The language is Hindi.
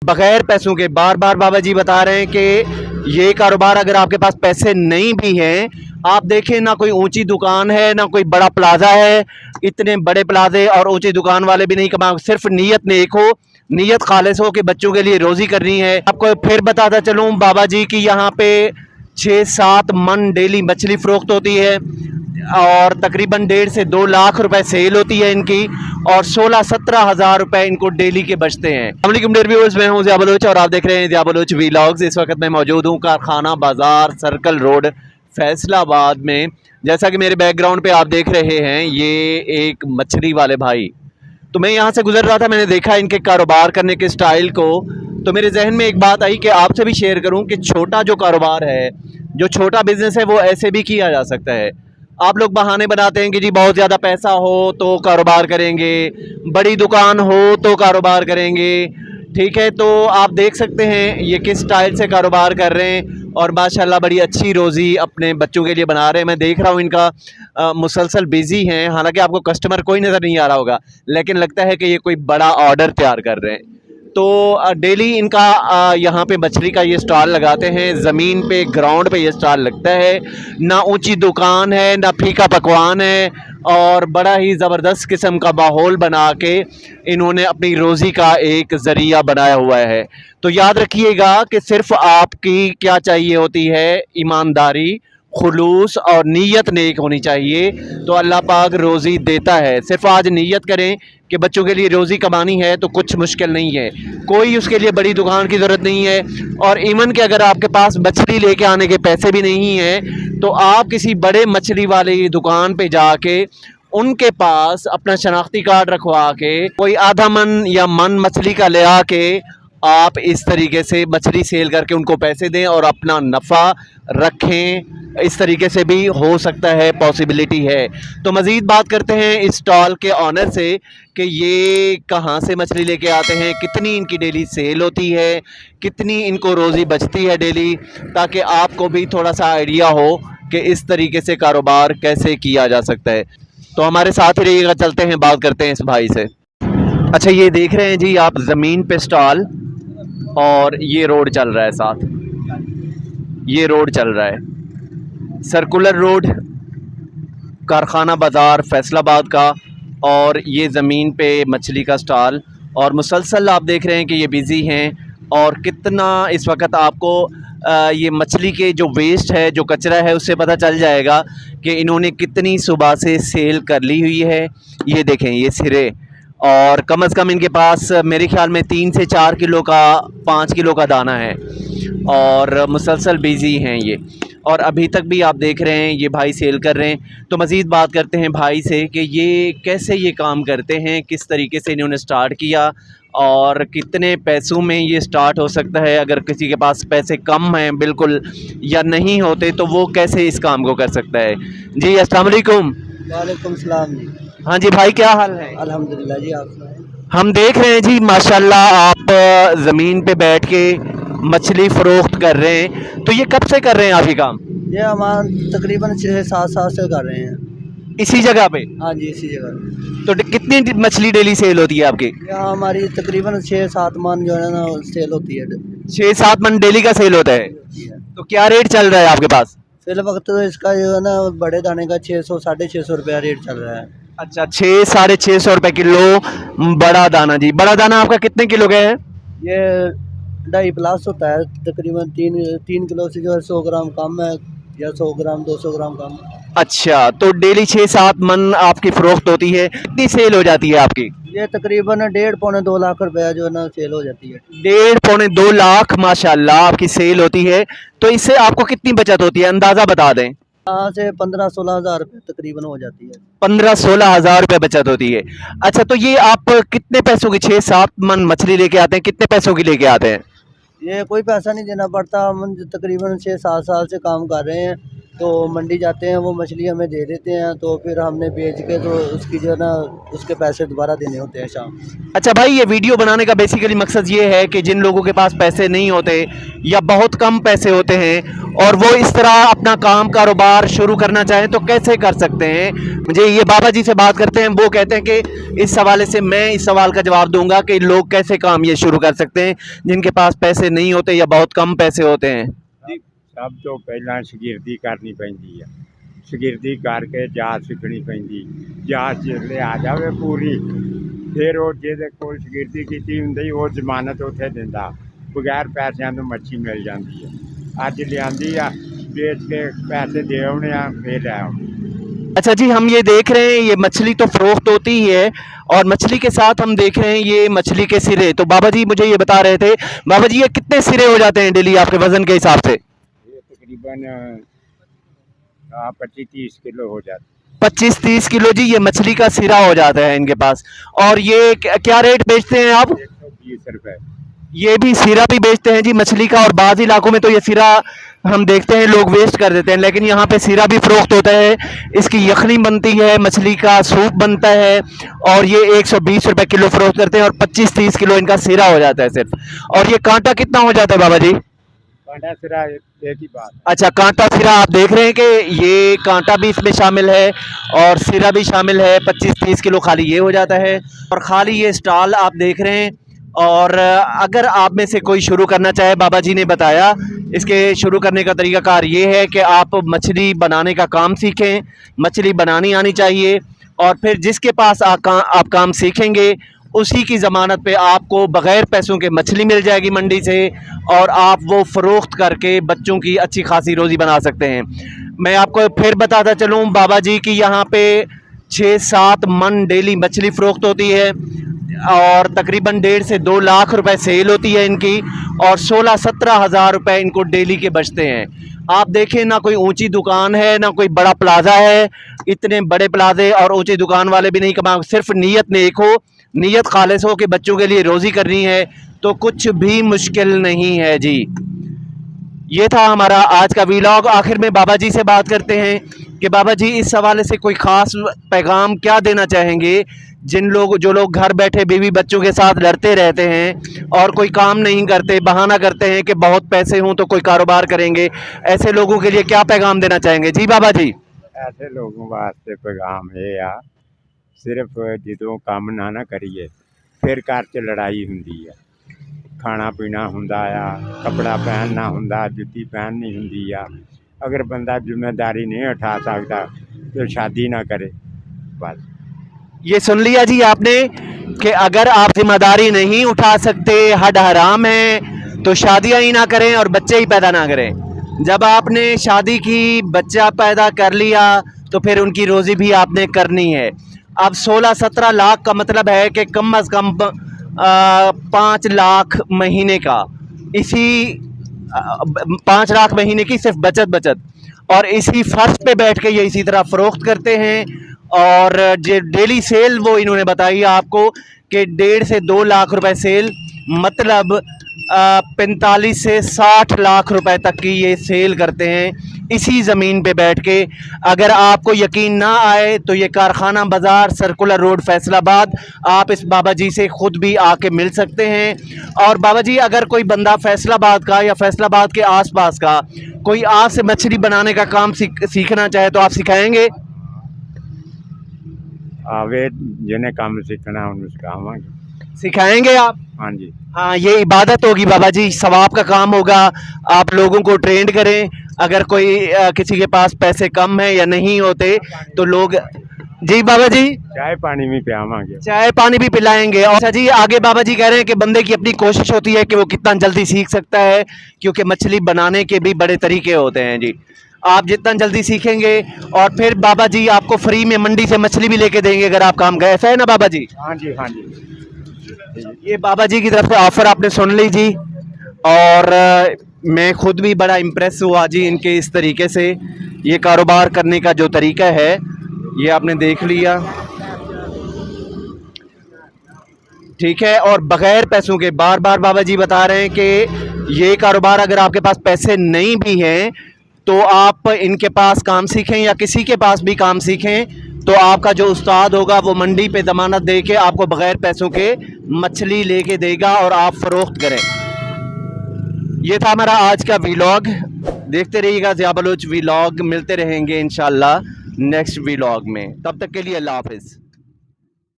बगैर पैसों के। बार बार बाबा जी बता रहे हैं कि ये कारोबार अगर आपके पास पैसे नहीं भी हैं, आप देखें ना कोई ऊंची दुकान है ना कोई बड़ा प्लाजा है, इतने बड़े प्लाजे और ऊंची दुकान वाले भी नहीं कमा, सिर्फ नीयत नेक हो, नीयत खालिस हो कि बच्चों के लिए रोजी करनी है। आपको फिर बताता चलूँ बाबा जी की यहाँ पे 6-7 मन डेली मछली फरोख्त होती है और तकरीबन 1.5 से 2 लाख रुपए सेल होती है इनकी और 16-17 हज़ार रुपए इनको डेली के बचते हैं। अस्सलाम डियर व्यूअर्स, मैं हूं ज़िया बलोच और आप देख रहे हैं ज़िया बलोच व्लॉग्स। इस वक्त मैं मौजूद हूं कारखाना बाज़ार सर्कल रोड फैसलाबाद में। जैसा कि मेरे बैकग्राउंड पे आप देख रहे हैं, ये एक मछली वाले भाई, तो मैं यहाँ से गुजर रहा था, मैंने देखा इनके कारोबार करने के स्टाइल को, तो मेरे जहन में एक बात आई कि आपसे भी शेयर करूँ कि छोटा जो कारोबार है, जो छोटा बिजनेस है, वो ऐसे भी किया जा सकता है। आप लोग बहाने बनाते हैं कि जी बहुत ज़्यादा पैसा हो तो कारोबार करेंगे, बड़ी दुकान हो तो कारोबार करेंगे, ठीक है। तो आप देख सकते हैं ये किस स्टाइल से कारोबार कर रहे हैं और माशाल्लाह बड़ी अच्छी रोज़ी अपने बच्चों के लिए बना रहे हैं। मैं देख रहा हूँ इनका मुसलसल बिज़ी हैं, हालांकि आपको कस्टमर कोई नज़र नहीं आ रहा होगा, लेकिन लगता है कि ये कोई बड़ा ऑर्डर तैयार कर रहे हैं। तो डेली इनका यहाँ पे मछली का ये स्टॉल लगाते हैं, ज़मीन पे ग्राउंड पे ये स्टॉल लगता है। ना ऊंची दुकान है ना फीका पकवान है और बड़ा ही ज़बरदस्त किस्म का माहौल बना के इन्होंने अपनी रोज़ी का एक ज़रिया बनाया हुआ है। तो याद रखिएगा कि सिर्फ़ आपकी क्या चाहिए होती है, ईमानदारी, खुलूस और नीयत नेक होनी चाहिए, तो अल्लाह पाक रोज़ी देता है। सिर्फ आज नीयत करें कि बच्चों के लिए रोज़ी कमानी है तो कुछ मुश्किल नहीं है, कोई उसके लिए बड़ी दुकान की ज़रूरत नहीं है। और इवन कि अगर आपके पास मछली लेके आने के पैसे भी नहीं हैं तो आप किसी बड़े मछली वाले दुकान पे जाके उनके पास अपना शनाख्ती कार्ड रखवा के कोई आधा मन या मन मछली का ले आके आप इस तरीके से मछली सेल करके उनको पैसे दें और अपना नफ़ा रखें। इस तरीके से भी हो सकता है, पॉसिबिलिटी है। तो मज़ीद बात करते हैं इस स्टॉल के ऑनर से कि ये कहाँ से मछली लेके आते हैं, कितनी इनकी डेली सेल होती है, कितनी इनको रोज़ी बचती है डेली, ताकि आपको भी थोड़ा सा आइडिया हो कि इस तरीके से कारोबार कैसे किया जा सकता है। तो हमारे साथ ही रहिएगा, चलते हैं बात करते हैं इस भाई से। अच्छा, ये देख रहे हैं जी आप ज़मीन पे स्टॉल और ये रोड चल रहा है, साथ ये रोड चल रहा है, सर्कुलर रोड कारखाना बाज़ार फैसलाबाद का, और ये ज़मीन पे मछली का स्टॉल। और मुसलसल आप देख रहे हैं कि ये बिज़ी हैं और कितना इस वक्त आपको ये मछली के जो वेस्ट है, जो कचरा है, उससे पता चल जाएगा कि इन्होंने कितनी सुबह से सेल कर ली हुई है। ये देखें ये सिरे, और कम से कम इनके पास मेरे ख्याल में 3 से 4 किलो का 5 किलो का दाना है और मुसलसल बिज़ी हैं ये। और अभी तक भी आप देख रहे हैं ये भाई सेल कर रहे हैं। तो मज़ीद बात करते हैं भाई से कि ये कैसे ये काम करते हैं, किस तरीके से इन्होंने स्टार्ट किया और कितने पैसों में ये स्टार्ट हो सकता है। अगर किसी के पास पैसे कम हैं बिल्कुल या नहीं होते तो वो कैसे इस काम को कर सकता है। जी अस्सलाम वालेकुम। वालेकुम सलाम जी। हाँ जी भाई, क्या हाल है? अल्हम्दुलिल्लाह जी, आप सुनाएं। हम देख रहे हैं जी माशाल्लाह आप ज़मीन पे बैठ के मछली फ़रोख्त कर रहे हैं, तो ये कब से कर रहे हैं आप ये काम? ये हमारा तकरीबन 6-7 साल से कर रहे हैं। इसी जगह पे? हाँ जी, इसी जगह। तो कितनी मछली डेली सेल होती है आपकी? यहाँ हमारी तकरीबन 6-7 मन जो है ना सेल होती है। 6-7 मन डेली का सेल होता है। तो क्या रेट चल रहा है आपके पास? फिल वक्त तो इसका जो है ना बड़े दाने का 600-650 रुपया रेट चल रहा है। अच्छा, 600-650 रुपये किलो बड़ा दाना। जी, बड़ा दाना आपका कितने किलो का है? ये 2.5 प्लस होता है, तकरीबन 3 किलो से जो है 100 ग्राम कम है, या 100 ग्राम 200 ग्राम कम। अच्छा, तो डेली 6-7 मन आपकी फ़रोख्त होती है, कितनी सेल हो जाती है आपकी? ये तकरीबन 1.5-2 लाख रुपया जो है ना सेल हो जाती है। 1.5-2 लाख माशाल्लाह आपकी सेल होती है। तो इससे आपको कितनी बचत होती है, अंदाज़ा बता दें। यहाँ से 15-16 हज़ार रुपये तकरीबन हो जाती है। 15-16 हज़ार रुपये बचत होती है। अच्छा, तो ये आप कितने पैसों की 6-7 मन मछली लेके आते हैं, कितने पैसों की लेके आते हैं? ये कोई पैसा नहीं देना पड़ता, हम तकरीबन 6-7 साल से काम कर रहे हैं। तो मंडी जाते हैं, वो मछली हमें दे देते हैं, तो फिर हमने बेच के तो उसकी जो है ना उसके पैसे दोबारा देने होते हैं शाम। अच्छा भाई, ये वीडियो बनाने का बेसिकली मकसद ये है कि जिन लोगों के पास पैसे नहीं होते या बहुत कम पैसे होते हैं और वो इस तरह अपना काम कारोबार शुरू करना चाहें तो कैसे कर सकते हैं। मुझे ये बाबा जी से बात करते हैं, वो कहते हैं कि इस हवाले से मैं इस सवाल का जवाब दूंगा कि लोग कैसे काम ये शुरू कर सकते हैं जिनके पास पैसे नहीं होते या बहुत कम पैसे होते हैं। ਸਭ ਤੋਂ ਪਹਿਲਾਂ ਸ਼ਾਗਿਰਦੀ ਕਰਨੀ ਪੈਂਦੀ ਆ। ਸ਼ਾਗਿਰਦੀ ਕਰਕੇ ਜਾਚ ਸਿੱਖਣੀ ਪੈਂਦੀ। ਜਾਚ ਜਿਹੜੇ ਆ ਜਾਵੇ ਪੂਰੀ, ਫਿਰ ਉਹ ਜਿਹਦੇ ਕੋਲ ਸ਼ਾਗਿਰਦੀ ਕੀਤੀ ਹੁੰਦੀ ਉਹ ਜ਼ਮਾਨਤ ਉੱਥੇ ਦਿੰਦਾ, ਬਗੈਰ ਪੈਸਿਆਂ ਤੋਂ ਮੱਛੀ ਮਿਲ ਜਾਂਦੀ ਹੈ। ਅੱਜ ਲਿਆਂਦੀ ਆ, ਵੇਚ ਕੇ ਪੈਸੇ ਦੇ ਆਉਣੇ ਆ, ਫਿਰ ਲੈ ਆਉਣੇ। अच्छा जी, हम ये देख रहे हैं ये मछली तो फरोख्त होती ही है और मछली के साथ हम देख रहे हैं ये मछली के सिरे। तो बाबा जी मुझे ये बता रहे थे, बाबा जी ये कितने सिरे हो जाते हैं डेली आपके वजन के हिसाब से? ये तकरीबन 25-30 किलो हो जाता। 25-30 किलो जी ये मछली का सिरा हो जाता है इनके पास। और ये क्या रेट बेचते हैं आप? 120 रुपये। ये भी सिरा भी बेचते हैं जी मछली का, और बाज़ इलाकों में तो ये सिरा हम देखते हैं लोग वेस्ट कर देते हैं, लेकिन यहाँ पे सिरा भी फरोख्त होता है। इसकी यखनी बनती है, मछली का सूप बनता है और ये 120 रुपये किलो फरोख्त करते हैं और 25-30 किलो इनका सिरा हो जाता है सिर्फ। और ये कांटा कितना हो जाता है बाबा जी? कांटा सिरा एक ही बात। अच्छा, कांटा सिरा आप देख रहे हैं कि ये कांटा भी इसमें शामिल है और सिरा भी शामिल है। 25-30 किलो खाली ये हो जाता है। और खाली ये स्टॉल आप देख रहे हैं। और अगर आप में से कोई शुरू करना चाहे, बाबा जी ने बताया इसके शुरू करने का तरीकाकार ये है कि आप मछली बनाने का काम सीखें, मछली बनानी आनी चाहिए, और फिर जिसके पास आप काम सीखेंगे उसी की ज़मानत पे आपको बग़ैर पैसों के मछली मिल जाएगी मंडी से, और आप वो फ़रोख्त करके बच्चों की अच्छी खासी रोज़ी बना सकते हैं। मैं आपको फिर बताता चलूँ बाबा जी की यहाँ पे 6-7 मन डेली मछली फ़रोख्त होती है और तकरीबन 1.5 से 2 लाख रुपए सेल होती है इनकी, और 16-17 हज़ार रुपये इनको डेली के बचते हैं। आप देखें, ना कोई ऊंची दुकान है ना कोई बड़ा प्लाजा है। इतने बड़े प्लाजे और ऊंची दुकान वाले भी नहीं कमा, सिर्फ नीयत नेक हो, नीयत खालिस हो कि बच्चों के लिए रोज़ी करनी है तो कुछ भी मुश्किल नहीं है जी। ये था हमारा आज का वीलॉग। आखिर में बाबा जी से बात करते हैं कि बाबा जी इस हवाले से कोई ख़ास पैगाम क्या देना चाहेंगे जो लोग घर बैठे बीवी बच्चों के साथ लड़ते रहते हैं और कोई काम नहीं करते, बहाना करते हैं कि बहुत पैसे हों तो कोई कारोबार करेंगे, ऐसे लोगों के लिए क्या पैगाम देना चाहेंगे? जी बाबा जी। ऐसे लोगों वास्ते पैगाम ये आ, सिर्फ ਜਦੋਂ ਕੰਮ ਨਾ ਕਰੀਏ ਫਿਰ ਘਰ 'ਚ ਲੜਾਈ ਹੁੰਦੀ ਆ। ਖਾਣਾ ਪੀਣਾ ਹੁੰਦਾ ਆ, ਕੱਪੜਾ ਪਹਿਨਣਾ ਹੁੰਦਾ, ਜੁੱਤੀ ਪਹਿਨਣੀ ਹੁੰਦੀ ਆ। ਅਗਰ ਬੰਦਾ ਜ਼ਿੰਮੇਦਾਰੀ ਨਹੀਂ ਉਠਾ ਸਕਦਾ तो शादी ना करे बस। ये सुन लिया जी आपने कि अगर आप जिम्मेदारी नहीं उठा सकते, हद हराम है, तो शादियां ही ना करें और बच्चे ही पैदा ना करें। जब आपने शादी की, बच्चा पैदा कर लिया, तो फिर उनकी रोज़ी भी आपने करनी है। अब 16-17 लाख का मतलब है कि कम अज़ कम 5 लाख महीने का, इसी 5 लाख महीने की सिर्फ बचत, और इसी फ़र्श पे बैठ के ये इसी तरह फ़रोख्त करते हैं। और जो डेली सेल वो इन्होंने बताई आपको कि 1.5 से 2 लाख रुपए सेल, मतलब 45 से 60 लाख रुपए तक की ये सेल करते हैं इसी ज़मीन पे बैठ के। अगर आपको यकीन ना आए तो ये कारखाना बाज़ार, सर्कुलर रोड, फैसलाबाद, आप इस बाबा जी से ख़ुद भी आके मिल सकते हैं। और बाबा जी, अगर कोई बंदा फैसलाबाद का या फैसलाबाद के आसपास का कोई आपसे मछली बनाने का काम सीखना चाहे तो आप सिखाएंगे? आवे जिन्हें काम सीखना उन्हें सिखावांगे। सिखाएंगे आप? हाँ जी। हाँ, ये इबादत होगी बाबा जी, सवाब का काम होगा। आप लोगों को ट्रेंड करें। अगर कोई किसी के पास पैसे कम है या नहीं होते तो लोग, जी बाबा जी, चाय पानी भी पिलावांगे। चाय पानी भी पिलाएंगे। और अच्छा जी, आगे बाबा जी कह रहे हैं कि बंदे की अपनी कोशिश होती है कि वो कितना जल्दी सीख सकता है, क्योंकि मछली बनाने के भी बड़े तरीके होते हैं जी। आप जितना जल्दी सीखेंगे और फिर बाबा जी आपको फ्री में मंडी से मछली भी लेके देंगे अगर आप काम करें, ऐसा है ना बाबा जी? हाँ जी, हाँ जी। ये बाबा जी की तरफ से ऑफ़र आपने सुन ली जी, और मैं खुद भी बड़ा इम्प्रेस हुआ जी इनके इस तरीके से। ये कारोबार करने का जो तरीका है ये आपने देख लिया, ठीक है। और बग़ैर पैसों के, बार बार बाबा जी बता रहे हैं कि ये कारोबार अगर आपके पास पैसे नहीं भी हैं तो आप इनके पास काम सीखें या किसी के पास भी काम सीखें, तो आपका जो उस्ताद होगा वो मंडी पे ज़मानत दे के आपको बग़ैर पैसों के मछली लेके देगा और आप फ़रोख्त करें। ये था हमारा आज का वीलॉग। देखते रहिएगा ज़िया बलोच व्लॉग, मिलते रहेंगे इंशाल्लाह नेक्स्ट व्लॉग में। तब तक के लिए अल्लाह हाफिज़।